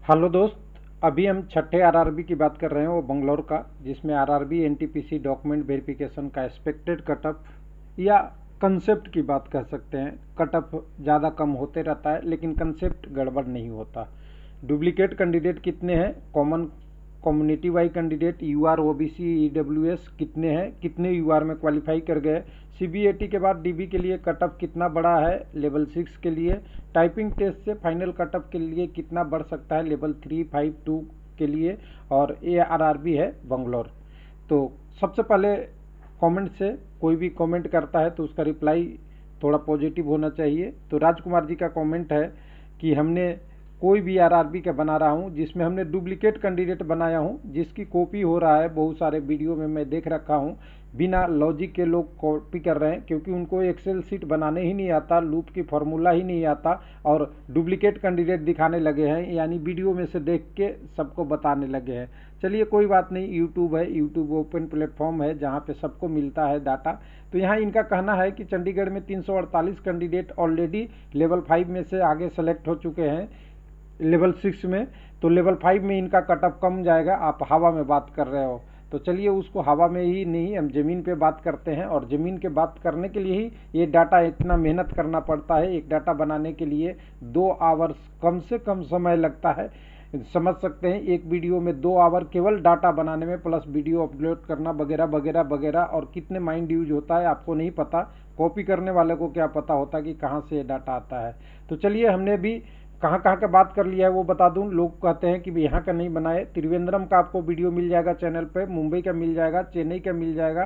Hello दोस्त। अभी हम छठे आरआरबी की बात कर रहे हैं, वो बंगलौर का, जिसमें आरआरबी एनटीपीसी डॉक्यूमेंट वेरिफिकेशन का एक्सपेक्टेड कटअप या कंसेप्ट की बात कर सकते हैं। कटअप ज़्यादा कम होते रहता है लेकिन कंसेप्ट गड़बड़ नहीं होता। डुप्लीकेट कैंडिडेट कितने हैं, common community wise candidate UR OBC EWS कितने हैं, कितने यूआर में क्वालिफाई कर गए, सीबीएटी के बाद डीबी के लिए कटअप कितना बड़ा है, लेवल 6 के लिए टाइपिंग टेस्ट से फाइनल कटअप के लिए कितना बढ़ सकता है, लेवल 3, 5, 2 के लिए, और ये आरआरबी है बंगलौर। तो सबसे पहले कमेंट से कोई भी कमेंट करता है तो उसका रिप्लाई थोड़ा पॉजिटिव होना चाहिए। तो राजकुमार जी का कमेंट है कि हमने कोई भी आरआरबी का बना रहा हूँ जिसमें हमने डुप्लीकेट कैंडिडेट बनाया हूँ, जिसकी कॉपी हो रहा है, बहुत सारे वीडियो में मैं देख रखा हूँ, बिना लॉजिक के लोग कॉपी कर रहे हैं क्योंकि उनको एक्सेल सीट बनाने ही नहीं आता, लूप की फार्मूला ही नहीं आता, और डुप्लीकेट कैंडिडेट दिखाने लगे हैं, यानी वीडियो में से देख के सबको बताने लगे हैं। चलिए कोई बात नहीं, यूट्यूब है, यूट्यूब ओपन प्लेटफॉर्म है जहाँ पे सबको मिलता है डाटा। तो यहाँ इनका कहना है कि चंडीगढ़ में 348 कैंडिडेट ऑलरेडी लेवल 5 में से आगे सेलेक्ट हो चुके हैं लेवल 6 में, तो लेवल 5 में इनका कटअप कम जाएगा। आप हवा में बात कर रहे हो, तो चलिए उसको हवा में ही नहीं, हम ज़मीन पे बात करते हैं, और ज़मीन के बात करने के लिए ही ये डाटा इतना मेहनत करना पड़ता है। एक डाटा बनाने के लिए 2 आवर्स कम से कम समय लगता है। समझ सकते हैं, एक वीडियो में 2 आवर केवल डाटा बनाने में, प्लस वीडियो अपलोड करना वगैरह वगैरह वगैरह, और कितने माइंड यूज होता है आपको नहीं पता, कॉपी करने वाले को क्या पता होता कि कहाँ से ये डाटा आता है। तो चलिए हमने भी कहाँ कहाँ का बात कर लिया है वो बता दूं। लोग कहते हैं कि यहाँ का नहीं बनाए, त्रिवेंद्रम का आपको वीडियो मिल जाएगा चैनल पे, मुंबई का मिल जाएगा, चेन्नई का मिल जाएगा,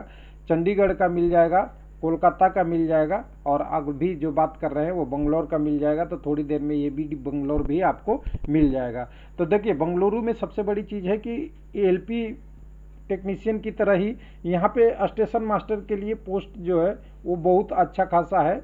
चंडीगढ़ का मिल जाएगा, कोलकाता का मिल जाएगा, और अभी जो बात कर रहे हैं वो बंगलौर का मिल जाएगा। तो थोड़ी देर में ये भी बंगलौर भी आपको मिल जाएगा। तो देखिए बेंगलुरु में सबसे बड़ी चीज़ है कि एलपी टेक्नीशियन की तरह ही यहाँ पे स्टेशन मास्टर के लिए पोस्ट जो है वो बहुत अच्छा खासा है,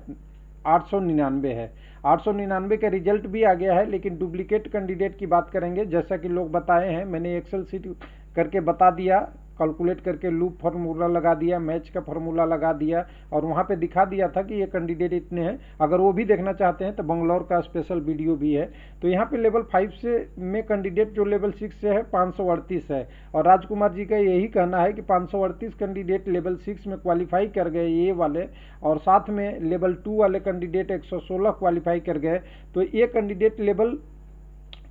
899 है। 899 का रिजल्ट भी आ गया है, लेकिन डुप्लीकेट कैंडिडेट की बात करेंगे, जैसा कि लोग बताए हैं, मैंने एक्सेल सीट करके बता दिया, कैलकुलेट करके लूप फार्मूला लगा दिया, मैच का फार्मूला लगा दिया, और वहाँ पे दिखा दिया था कि ये कैंडिडेट इतने हैं। अगर वो भी देखना चाहते हैं तो बंगलौर का स्पेशल वीडियो भी है। तो यहाँ पे लेवल 5 से में कैंडिडेट जो लेवल 6 से है 538 है, और राजकुमार जी का यही कहना है कि 538 कैंडिडेट लेवल 6 में क्वालिफाई कर गए ये वाले, और साथ में लेवल 2 वाले कैंडिडेट 116 क्वालिफाई कर गए। तो ये कैंडिडेट लेवल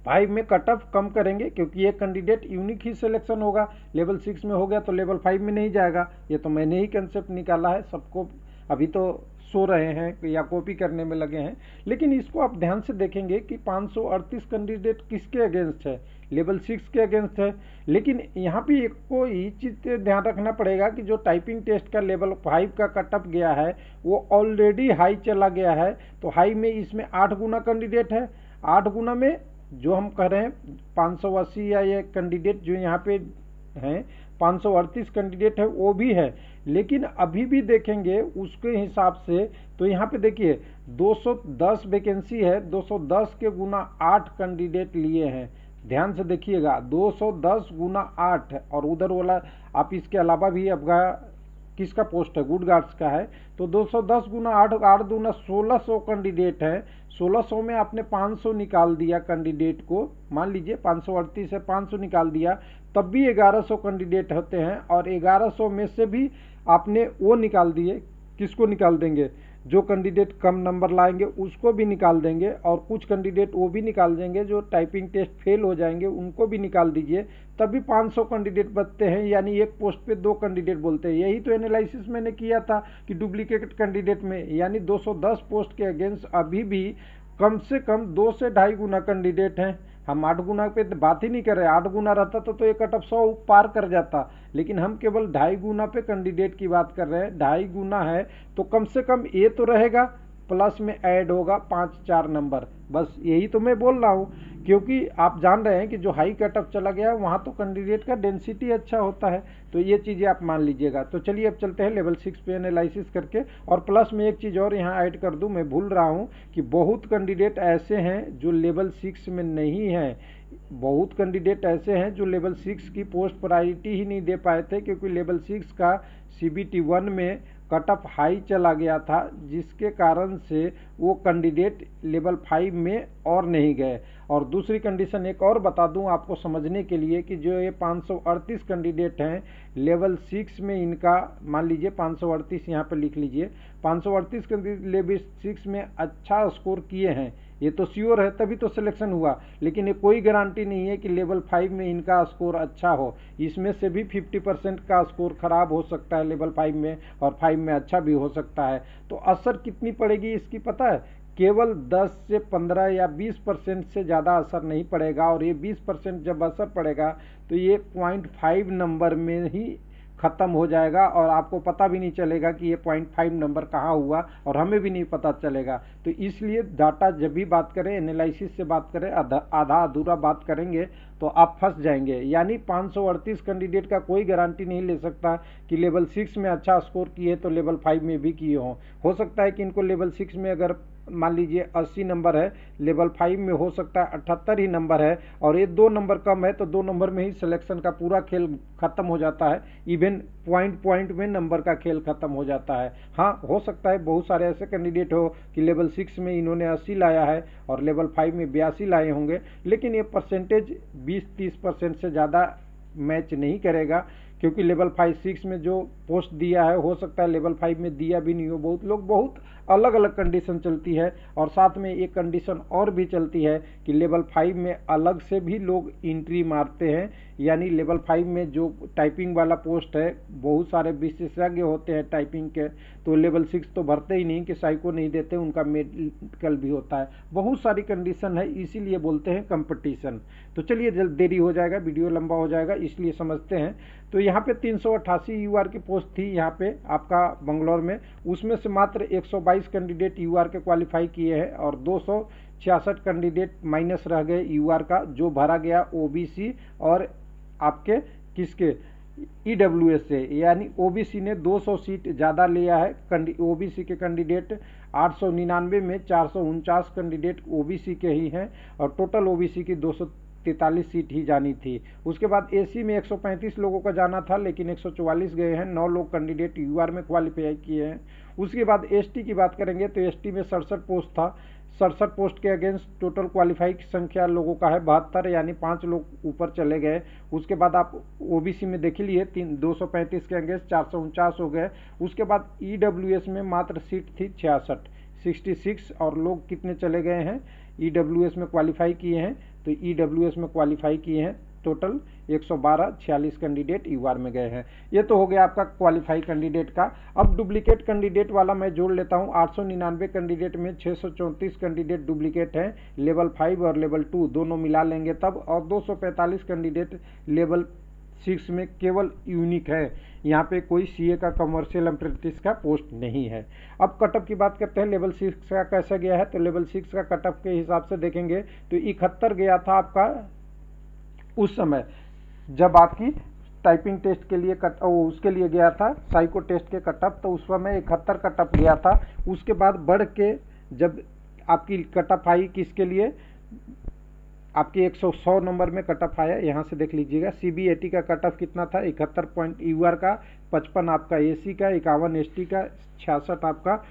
5 में कट ऑफ कम करेंगे, क्योंकि ये कैंडिडेट यूनिक ही सिलेक्शन होगा, लेवल 6 में हो गया तो लेवल 5 में नहीं जाएगा। ये तो मैंने ही कंसेप्ट निकाला है, सबको अभी तो सो रहे हैं या कॉपी करने में लगे हैं। लेकिन इसको आप ध्यान से देखेंगे कि 538 कैंडिडेट किसके अगेंस्ट है, लेवल 6 के अगेंस्ट है। लेकिन यहाँ पे एक को ही चीज़ ध्यान रखना पड़ेगा कि जो टाइपिंग टेस्ट का लेवल 5 का कट ऑफ गया है वो ऑलरेडी हाई चला गया है। तो हाई में इसमें 8 गुना कैंडिडेट है, 8 गुना में जो हम कह रहे हैं 580 या ये कैंडिडेट जो यहाँ पे हैं 538 कैंडिडेट है वो भी है। लेकिन अभी भी देखेंगे उसके हिसाब से, तो यहाँ पे देखिए 210 वैकेंसी है, 210 के गुना 8 कैंडिडेट लिए हैं। ध्यान से देखिएगा, 210 गुना 8 है, और उधर वाला आप इसके अलावा भी आपका किसका पोस्ट है, गुड गार्ड्स का है। तो 210 गुना 8, 8 दूना 1600 कैंडिडेट है। 1600 में आपने 500 निकाल दिया कैंडिडेट को, मान लीजिए 538 से 500 निकाल दिया, तब भी 1100 कैंडिडेट होते हैं, और 1100 में से भी आपने वो निकाल दिए, किसको निकाल देंगे, जो कैंडिडेट कम नंबर लाएंगे उसको भी निकाल देंगे, और कुछ कैंडिडेट वो भी निकाल देंगे जो टाइपिंग टेस्ट फेल हो जाएंगे उनको भी निकाल दीजिए, तभी 500 कैंडिडेट बचते हैं। यानी एक पोस्ट पे 2 कैंडिडेट बोलते हैं। यही तो एनालिसिस मैंने किया था कि डुप्लीकेट कैंडिडेट में, यानी 210 पोस्ट के अगेंस्ट अभी भी कम से कम 2 से 2.5 गुना कैंडिडेट हैं। हम 8 गुना पे बात ही नहीं कर रहे, 8 गुना रहता तो ये कट ऑफ 100 पार कर जाता, लेकिन हम केवल 2.5 गुना पे कैंडिडेट की बात कर रहे हैं। 2.5 गुना है तो कम से कम ये तो रहेगा, प्लस में ऐड होगा 5-4 नंबर, बस यही तो मैं बोल रहा हूँ। क्योंकि आप जान रहे हैं कि जो हाई कट ऑफ चला गया वहाँ तो कैंडिडेट का डेंसिटी अच्छा होता है, तो ये चीज़ें आप मान लीजिएगा। तो चलिए अब चलते हैं लेवल 6 पे एनालिसिस करके। और प्लस में एक चीज़ और यहाँ ऐड कर दूँ, मैं भूल रहा हूँ कि बहुत कैंडिडेट ऐसे हैं जो लेवल 6 में नहीं हैं, बहुत कैंडिडेट ऐसे हैं जो लेवल 6 की पोस्ट प्रायोरिटी ही नहीं दे पाए थे, क्योंकि लेवल 6 का CBT 1 में कट ऑफ हाई चला गया था, जिसके कारण से वो कैंडिडेट लेवल 5 में और नहीं गए। और दूसरी कंडीशन एक और बता दूं आपको समझने के लिए कि जो ये 538 कैंडिडेट हैं लेवल 6 में, इनका मान लीजिए 538 यहाँ पे लिख लीजिए, 538 कैंडिडेट लेवल 6 में अच्छा स्कोर किए हैं, ये तो श्योर है, तभी तो सिलेक्शन हुआ। लेकिन ये कोई गारंटी नहीं है कि लेवल 5 में इनका स्कोर अच्छा हो। इसमें से भी 50% का स्कोर खराब हो सकता है लेवल 5 में, और 5 में अच्छा भी हो सकता है। तो असर कितनी पड़ेगी इसकी पता है? केवल 10 से 15 या 20% से ज़्यादा असर नहीं पड़ेगा। और ये 20% जब असर पड़ेगा तो ये 0.5 नंबर में ही ख़त्म हो जाएगा, और आपको पता भी नहीं चलेगा कि ये 0.5 नंबर कहाँ हुआ, और हमें भी नहीं पता चलेगा। तो इसलिए डाटा जब भी बात करें, एनालिसिस से बात करें, आधा अधूरा बात करेंगे तो आप फंस जाएंगे। यानी 538 कैंडिडेट का कोई गारंटी नहीं ले सकता कि लेवल 6 में अच्छा स्कोर किए तो लेवल 5 में भी किए हों। हो सकता है कि इनको लेवल 6 में अगर मान लीजिए 80 नंबर है, लेवल 5 में हो सकता है 78 ही नंबर है, और ये 2 नंबर कम है, तो 2 नंबर में ही सिलेक्शन का पूरा खेल खत्म हो जाता है। इवन पॉइंट में नंबर का खेल खत्म हो जाता है। हाँ, हो सकता है बहुत सारे ऐसे कैंडिडेट हो कि लेवल 6 में इन्होंने 80 लाया है और लेवल 5 में 82 लाए होंगे, लेकिन ये परसेंटेज 20-30% से ज़्यादा मैच नहीं करेगा, क्योंकि लेवल 5-6 में जो पोस्ट दिया है हो सकता है लेवल 5 में दिया भी नहीं हो। बहुत लोग, बहुत अलग अलग कंडीशन चलती है। और साथ में एक कंडीशन और भी चलती है कि लेवल 5 में अलग से भी लोग एंट्री मारते हैं। यानी लेवल 5 में जो टाइपिंग वाला पोस्ट है, बहुत सारे विशेषज्ञ होते हैं टाइपिंग के, तो लेवल 6 तो भरते ही नहीं, कि साइको नहीं देते, उनका मेडिकल भी होता है। बहुत सारी कंडीशन है, इसीलिए बोलते हैं कंपटीशन। तो चलिए, जल्द देरी हो जाएगा, वीडियो लंबा हो जाएगा, इसलिए समझते हैं। तो यहाँ पे 388 यूआर की पोस्ट थी यहाँ पे आपका बंगलौर में, उसमें से मात्र 122 कैंडिडेट यूआर के क्वालिफाई किए हैं, और 266 कैंडिडेट माइनस रह गए यूआर का, जो भरा गया ओबीसी और आपके किसके, ईडब्ल्यूएस से। यानी ओबीसी ने 200 सीट ज़्यादा लिया है। ओबीसी के कैंडिडेट 899 में 449 कैंडिडेट ओबीसी के ही हैं, और टोटल ओबीसी की 243 सीट ही जानी थी। उसके बाद एसी में 135 लोगों का जाना था, लेकिन 144 गए हैं, 9 लोग कैंडिडेट यूआर में क्वालिफाई किए हैं। उसके बाद एसटी की बात करेंगे तो एसटी में 67 पोस्ट था। 67 पोस्ट के अगेंस्ट टोटल क्वालिफाई की संख्या लोगों का है 72, यानी 5 लोग ऊपर चले गए। उसके बाद आप ओबीसी में देख लिए 235 के अगेंस्ट 449 हो गए। उसके बाद ईडब्ल्यूएस में मात्र सीट थी 66, और लोग कितने चले गए हैं ईडब्ल्यूएस में क्वालिफाई किए हैं, तो ईडब्ल्यूएस में क्वालिफाई किए हैं टोटल 112, 46 कैंडिडेट यूआर में गए हैं। ये तो हो गया आपका क्वालिफाई कैंडिडेट का। अब डुप्लीकेट कैंडिडेट वाला मैं जोड़ लेता हूँ। 899 कैंडिडेट में 634 कैंडिडेट डुप्लीकेट हैं, लेवल 5 और लेवल 2 दोनों मिला लेंगे तब, और 245 कैंडिडेट लेवल 6 में केवल यूनिक है। यहाँ पे कोई सीए का, कमर्शियल अप्रेंटिस का पोस्ट नहीं है। अब कटअप की बात करते हैं, लेवल 6 का कैसा गया है। तो लेवल 6 का कटअप के हिसाब से देखेंगे तो 71 गया था आपका उस समय, जब आपकी टाइपिंग टेस्ट के लिए उसके लिए गया था साइको टेस्ट के कटअप, तो उस समय 71 कटअप गया था। उसके बाद बढ़ के जब आपकी कटअप आई किसके लिए, आपकी 100 नंबर में कटअप आया। यहाँ से देख लीजिएगा, सीबीएटी का कटअप कितना था, 71 पॉइंट यूआर का, 55 आपका एसी का, 51 एसटी का, 66 आपका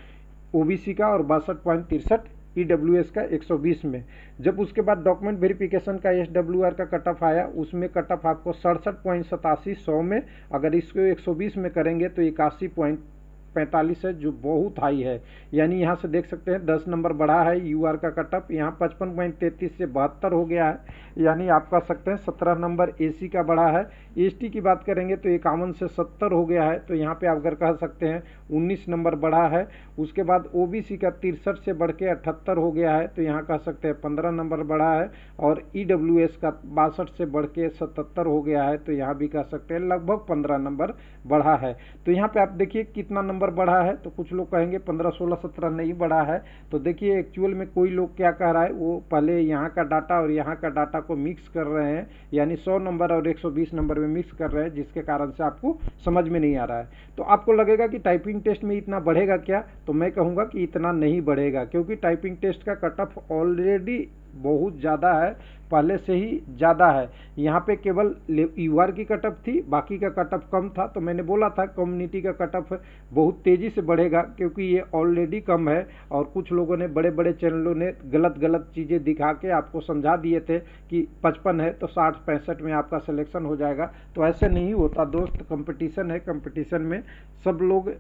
ओबीसी का, और 62.63 ईडब्ल्यूएस का 120 में। जब उसके बाद डॉक्यूमेंट वेरिफिकेशन का एसडब्ल्यूआर का कटअप आया, उसमें कटअप आपको 67.87 100 में, अगर इसको 120 में करेंगे तो 81.45 है, जो बहुत हाई है। यानी यहाँ से देख सकते हैं 10 नंबर बढ़ा है यूआर का कटअप, यहाँ 55.33 से 72 हो गया है, यानी आप कह सकते हैं 17 नंबर एसी का बढ़ा है। एसटी की बात करेंगे तो 51 से 70 हो गया है, तो यहाँ पे आप अगर कह सकते हैं 19 नंबर बढ़ा है। उसके बाद ओबीसी का 63 से बढ़ के 78 हो गया है, तो यहाँ कह सकते हैं 15 नंबर बढ़ा है। और ईडब्ल्यूएस का 62 से बढ़ के 77 हो गया है, तो यहाँ भी कह सकते हैं लगभग 15 नंबर बढ़ा है। तो यहाँ पे आप देखिए कितना नंबर बढ़ा है, तो कुछ लोग कहेंगे 15, 16, 17 नहीं बढ़ा है। तो देखिए एक्चुअल में कोई लोग क्या कह रहा है, वो पहले यहाँ का डाटा और यहाँ का डाटा को मिक्स कर रहे हैं, यानी 100 नंबर और 120 नंबर में मिक्स कर रहे हैं, जिसके कारण से आपको समझ में नहीं आ रहा है। तो आपको लगेगा कि टाइपिंग टेस्ट में इतना बढ़ेगा क्या, तो मैं कहूँगा कि इतना नहीं बढ़ेगा, क्योंकि टाइपिंग टेस्ट का कट ऑफ ऑलरेडी बहुत ज़्यादा है, पहले से ही ज़्यादा है। यहाँ पे केवल यूआर की कटअप थी, बाकी का कटअप कम था। तो मैंने बोला था कम्युनिटी का कटअप बहुत तेज़ी से बढ़ेगा, क्योंकि ये ऑलरेडी कम है और कुछ लोगों ने, बड़े बड़े चैनलों ने गलत चीज़ें दिखा के आपको समझा दिए थे कि 55 है तो 60-65 में आपका सिलेक्शन हो जाएगा। तो ऐसे नहीं होता दोस्त, कंपटीशन है, कंपटीशन में सब लोग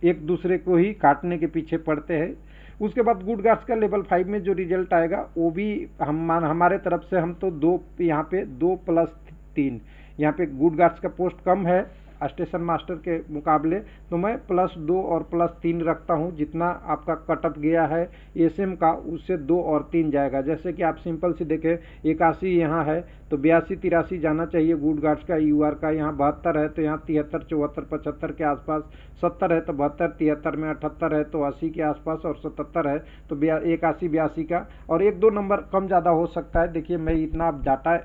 एक दूसरे को ही काटने के पीछे पड़ते हैं। उसके बाद गुड गार्ड्स का लेवल 5 में जो रिजल्ट आएगा वो भी हमारे तरफ से हम तो 2 यहाँ पे 2+3, यहाँ पे गुड गार्ड्स का पोस्ट कम है स्टेशन मास्टर के मुकाबले, तो मैं +2 और +3 रखता हूँ। जितना आपका कटअप गया है एसएम का, उससे 2 और 3 जाएगा। जैसे कि आप सिंपल से देखें 81 यहाँ है तो 82-83 जाना चाहिए गुड गार्ड्स का। यूआर का यहाँ 72 है तो यहाँ 73-74-75 के आसपास, 70 है तो 72-73 में, 78 है तो 80 के आसपास और 77 है तो 81-82 का, और 1-2 नंबर कम ज़्यादा हो सकता है। देखिए मैं इतना डाटा,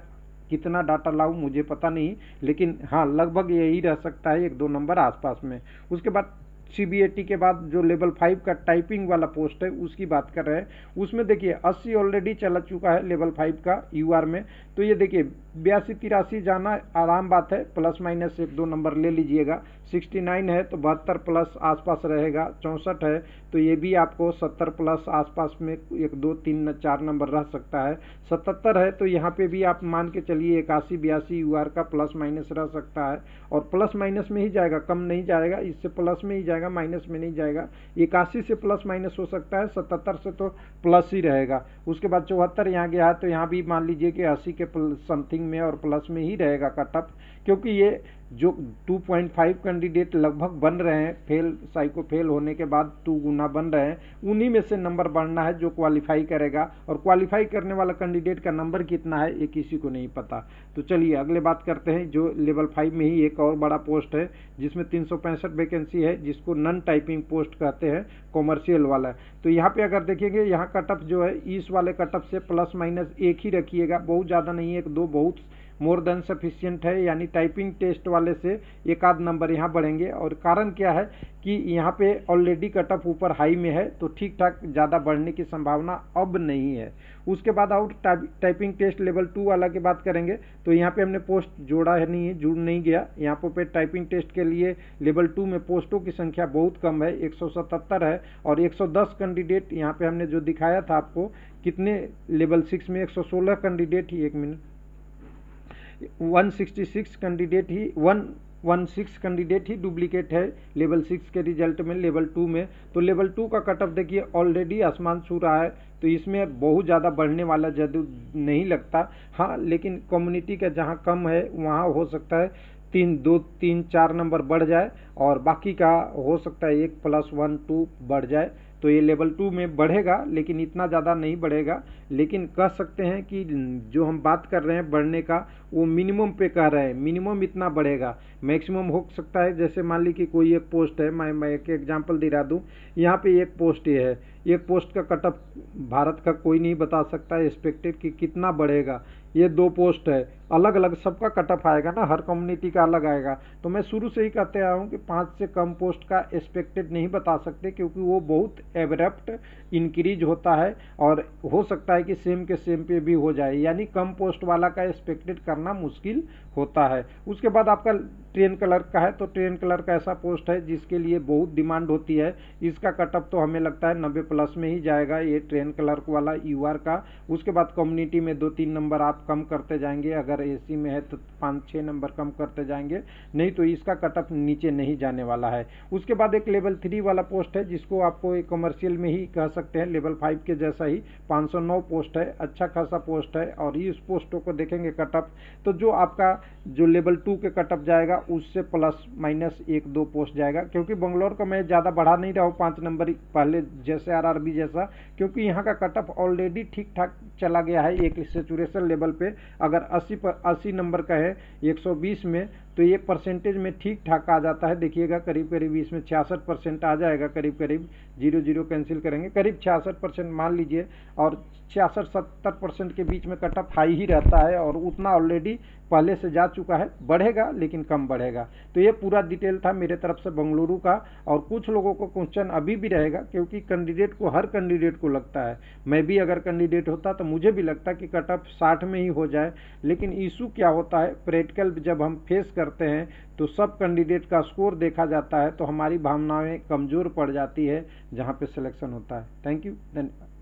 कितना डाटा लाऊं मुझे पता नहीं, लेकिन हाँ लगभग यही रह सकता है, 1-2 नंबर आसपास में। उसके बाद सीबीएटी के बाद जो लेवल 5 का टाइपिंग वाला पोस्ट है उसकी बात कर रहे हैं। उसमें देखिए 80 ऑलरेडी चला चुका है लेवल 5 का यूआर में, तो ये देखिए 82-83 जाना आराम बात है, ± 1-2 नंबर ले लीजिएगा। 69 है तो 72+ आसपास रहेगा। 64 है तो ये भी आपको 70+ आसपास में 1-2-3-4 नंबर रह सकता है। 77 है तो यहाँ पे भी आप मान के चलिए 81-82 यूआर का ± रह सकता है, और ± में ही जाएगा, कम नहीं जाएगा, इससे प्लस में ही जाएगा, माइनस में नहीं जाएगा। 81 से ± हो सकता है, 77 से तो प्लस ही रहेगा। उसके बाद 74 यहाँ गया है तो यहाँ भी मान लीजिए कि 80 के समथिंग में और प्लस में ही रहेगा कटअप, क्योंकि ये जो 2.5 कैंडिडेट लगभग बन रहे हैं, साइको फेल होने के बाद 2 गुना बन रहे हैं, उन्हीं में से नंबर बढ़ना है जो क्वालिफाई करेगा, और क्वालिफाई करने वाला कैंडिडेट का नंबर कितना है ये किसी को नहीं पता। तो चलिए अगले बात करते हैं, जो लेवल 5 में ही एक और बड़ा पोस्ट है जिसमें 365 वैकेंसी है, जिसको नॉन टाइपिंग पोस्ट कहते हैं, कॉमर्शियल वाला। तो यहाँ पे अगर देखेंगे, यहाँ कटअप जो है इस वाले कटअप से ±1 ही रखिएगा, बहुत ज़्यादा नहीं, 1-2 बहुत मोर देन सफिशियंट है। यानी टाइपिंग टेस्ट वाले से 1-8 नंबर यहाँ बढ़ेंगे, और कारण क्या है कि यहाँ पे ऑलरेडी कटअप ऊपर हाई में है, तो ठीक ठाक ज़्यादा बढ़ने की संभावना अब नहीं है। उसके बाद आउट टाइपिंग टेस्ट लेवल 2 वाला की बात करेंगे, तो यहाँ पे हमने पोस्ट जोड़ा है नहीं, जुड़ नहीं गया। यहाँ पे टाइपिंग टेस्ट के लिए लेवल 2 में पोस्टों की संख्या बहुत कम है, 177 है, और 110 कैंडिडेट यहाँ पे हमने जो दिखाया था आपको, कितने लेवल 6 में 116 कैंडिडेट ही, 1 मिनट, 166 कैंडिडेट ही, 116 कैंडिडेट ही डुप्लीकेट है लेवल 6 के रिजल्ट में, लेवल 2 में। तो लेवल 2 का कटअप देखिए ऑलरेडी आसमान छू रहा है, तो इसमें बहुत ज़्यादा बढ़ने वाला जरूर नहीं लगता। हाँ लेकिन कम्युनिटी का जहाँ कम है वहाँ हो सकता है 2-3-4 नंबर बढ़ जाए, और बाकी का हो सकता है 1+1-2 बढ़ जाए। तो ये लेवल 2 में बढ़ेगा, लेकिन इतना ज़्यादा नहीं बढ़ेगा। लेकिन कह सकते हैं कि जो हम बात कर रहे हैं बढ़ने का, वो मिनिमम पे कह रहे हैं, मिनिमम इतना बढ़ेगा, मैक्सिमम हो सकता है। जैसे मान ली कि कोई एक पोस्ट है, मैं एक एग्जांपल दिला दूं, यहाँ पे एक पोस्ट ये है, एक पोस्ट का कटअप भारत का कोई नहीं बता सकता एक्सपेक्टेड कि कितना बढ़ेगा। ये 2 पोस्ट है, अलग अलग सबका कटअप आएगा ना, हर कम्युनिटी का अलग आएगा। तो मैं शुरू से ही कहते आया हूँ कि 5 से कम पोस्ट का एक्सपेक्टेड नहीं बता सकते, क्योंकि वो बहुत एब्रप्ट इंक्रीज होता है, और हो सकता है कि सेम के सेम पे भी हो जाए, यानी कम पोस्ट वाला का एक्सपेक्टेड करना मुश्किल होता है। उसके बाद आपका ट्रेन क्लर्क का है, तो ट्रेन क्लर्क ऐसा पोस्ट है जिसके लिए बहुत डिमांड होती है। इसका कटअप तो हमें लगता है 90+ में ही जाएगा, ये ट्रेन क्लर्क वाला यूआर का। उसके बाद कम्युनिटी में 2-3 नंबर आप कम करते जाएंगे, अगर एसी में है तो 5-6 नंबर कम करते जाएंगे, नहीं तो इसका कटअप नीचे नहीं जाने वाला है। उसके बाद एक लेवल 3 वाला पोस्ट है, जिसको आपको एक कमर्शियल में ही कह सकते हैं, लेवल 5 के जैसा ही, 509 पोस्ट है, अच्छा खासा पोस्ट है। और इस पोस्टों को देखेंगे कटअप, तो जो आपका जो लेवल 2 के कटअप जाएगा उससे ±1-2 पोस्ट जाएगा, क्योंकि बंगलौर का मैं ज़्यादा बढ़ा नहीं रहा हूँ 5 नंबर पहले जैसे आरआरबी जैसा, क्योंकि यहाँ का कटअप ऑलरेडी ठीक ठाक चला गया है एक सैचुरेशन लेवल पे। अगर 80 नंबर का है 120 में, तो ये परसेंटेज में ठीक ठाक आ जाता है। देखिएगा करीब करीब इसमें 66% आ जाएगा, करीब करीब 0 कैंसिल करेंगे, करीब 66% मान लीजिए, और 66-70% के बीच में कट ऑफ हाई ही रहता है, और उतना ऑलरेडी पहले से जा चुका है। बढ़ेगा लेकिन कम बढ़ेगा। तो ये पूरा डिटेल था मेरे तरफ से बेंगलुरु का। और कुछ लोगों को क्वेश्चन अभी भी रहेगा, क्योंकि कैंडिडेट को, हर कैंडिडेट को लगता है, मैं भी अगर कैंडिडेट होता तो मुझे भी लगता कि कट ऑफ 60 में ही हो जाए। लेकिन इशू क्या होता है, प्रैक्टिकल जब हम फेस करते हैं तो सब कैंडिडेट का स्कोर देखा जाता है, तो हमारी भावनाएं कमज़ोर पड़ जाती है जहाँ पे सिलेक्शन होता है। थैंक यू, धन्यवाद।